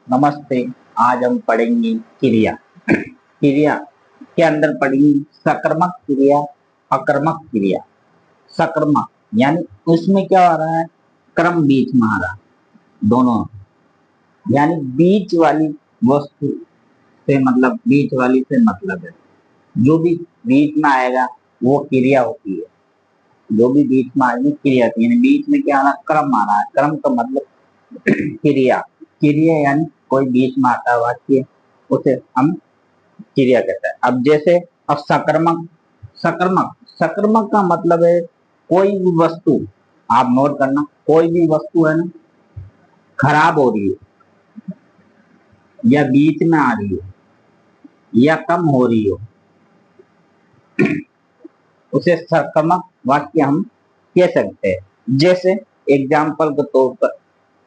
नमस्ते। आज हम पढ़ेंगे क्रिया। क्रिया के अंदर पढ़ेंगे सकर्मक क्रिया, अकर्मक क्रिया। सकर्मक यानी उसमें क्या हो रहा है, क्रम बीच में आ रहा, दोनों यानी बीच वाली वस्तु से मतलब, बीच वाली से मतलब है, जो भी बीच में आएगा वो क्रिया होती है। जो भी बीच में आएगी क्रिया होती है, यानी बीच में क्या आ रहा, क्रम आ रहा है। क्रम का मतलब क्रिया। क्रिया यानी कोई बीच में आता है वाक्य, उसे हम क्रिया कहते हैं। अब जैसे, अब सकर्मक, सकर्मक सकर्मक का मतलब है कोई भी वस्तु, आप नोट करना, कोई भी वस्तु है ना, खराब हो रही है या बीच में आ रही है या कम हो रही हो, उसे सकर्मक वाक्य हम कह सकते हैं। जैसे एग्जाम्पल के तौर पर,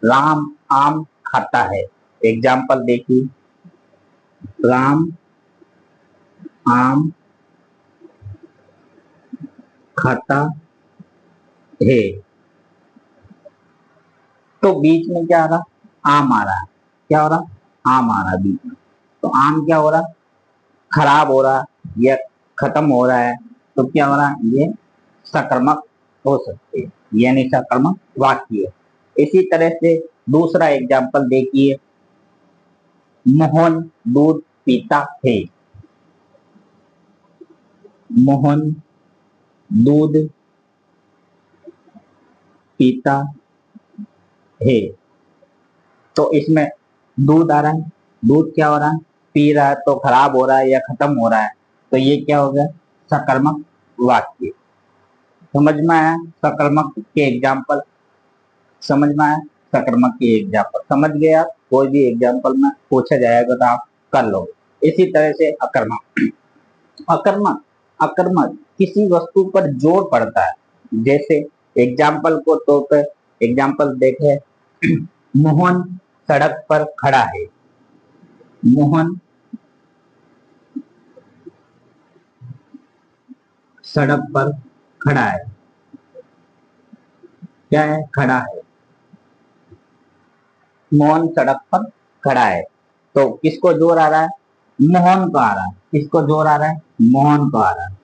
राम आम खाता है। एग्जाम्पल देखिए, राम आम खाता है, तो बीच में क्या आ रहा, आम आ रहा है। क्या हो रहा, आम आ रहा है बीच में। तो आम क्या हो रहा, खराब हो रहा या खत्म हो रहा है, तो क्या हो रहा, ये सकर्मक हो सकते हैं, यानी सकर्मक वाक्य। इसी तरह से दूसरा एग्जाम्पल देखिए, मोहन दूध पीता है। मोहन दूध पीता है, तो इसमें दूध आ रहा है, दूध क्या हो रहा है, पी रहा है, तो खराब हो रहा है या खत्म हो रहा है, तो ये क्या हो गया, सकर्मक वाक्य। समझ में आया सकर्मक के एग्जाम्पल, समझ में आया सकर्मक के एग्जाम्पल, समझ गए आप। कोई भी एग्जाम्पल में पूछा जाएगा तो आप कर लो। इसी तरह से अकर्मक, अकर्मक अकर्मक किसी वस्तु पर जोर पड़ता है। जैसे एग्जाम्पल को तौर पर, एग्जाम्पल देखे, मोहन सड़क पर खड़ा है। मोहन सड़क पर खड़ा है, क्या है, खड़ा है। मोहन सड़क पर खड़ा है, तो किसको जोर आ रहा है, मोहन को आ रहा है। किसको जोर आ रहा है, मोहन को आ रहा है।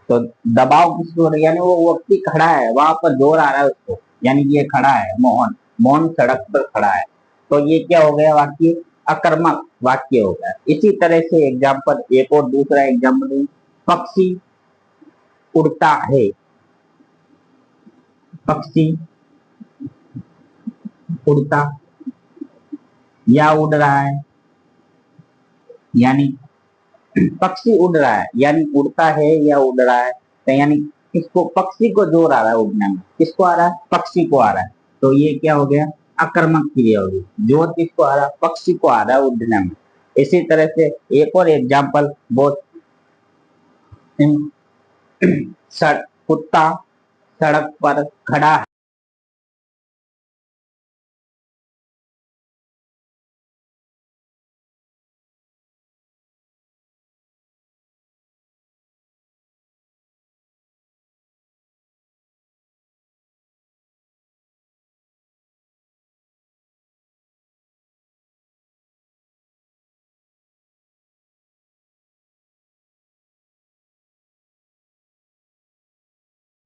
तो दबाव किसको, यानी वो व्यक्ति खड़ा है, वहां पर जोर आ रहा है उसको, यानी ये खड़ा है मोहन, मोहन सड़क पर खड़ा है। तो ये क्या हो गया वाक्य, अकर्मक वाक्य हो गया। इसी तरह से एग्जाम्पल, एक और दूसरा एग्जाम्पल, पक्षी उड़ता है। पक्षी उड़ता या उड़ रहा है, यानी पक्षी उड़ रहा है, यानी उड़ता है या उड़ रहा है, तो यानी इसको, पक्षी को जोर आ रहा है उड़ने में, किसको आ रहा है, पक्षी को आ रहा है। तो ये क्या हो गया, अकर्मक क्रिया होगी। जोर किसको आ रहा है, पक्षी को आ रहा है उड़ने में। इसी तरह से एक और एग्जाम्पल, बहुत, कुत्ता सड़क पर खड़ा